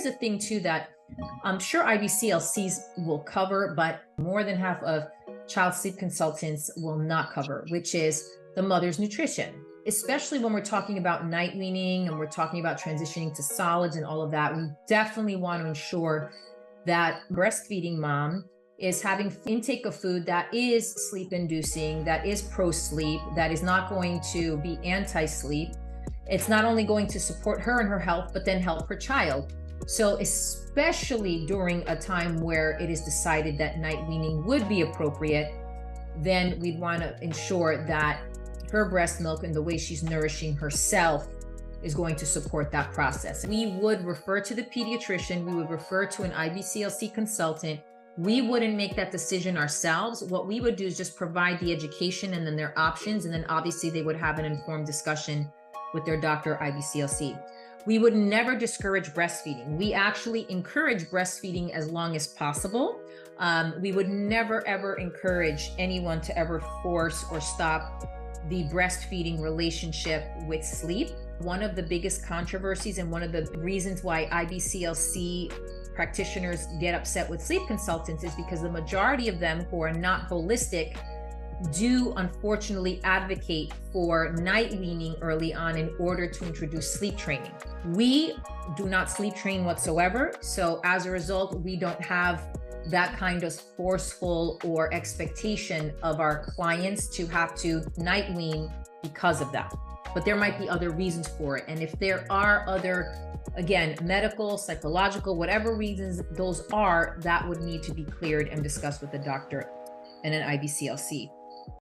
here's the thing too, that I'm sure IBCLCs will cover, but more than half of child sleep consultants will not cover, which is the mother's nutrition. Especially when we're talking about night weaning and we're talking about transitioning to solids and all of that, we definitely want to ensure that breastfeeding mom is having intake of food that is sleep inducing, that is pro-sleep, that is not going to be anti-sleep. It's not only going to support her and her health, but then help her child. So especially during a time where it is decided that night weaning would be appropriate, then we'd want to ensure that her breast milk and the way she's nourishing herself is going to support that process. We would refer to the pediatrician, we would refer to an IBCLC consultant. We wouldn't make that decision ourselves. What we would do is just provide the education and then their options, and then obviously they would have an informed discussion with their doctor IBCLC. We would never discourage breastfeeding. We actually encourage breastfeeding as long as possible. We would never ever encourage anyone to ever force or stop the breastfeeding relationship with sleep. One of the biggest controversies and one of the reasons why IBCLC practitioners get upset with sleep consultants is because the majority of them who are not holistic do unfortunately advocate for night weaning early on in order to introduce sleep training. We do not sleep train whatsoever. So as a result, we don't have that kind of forceful or expectation of our clients to have to night wean because of that. But there might be other reasons for it. And if there are other, again, medical, psychological, whatever reasons those are, that would need to be cleared and discussed with the doctor and an IBCLC.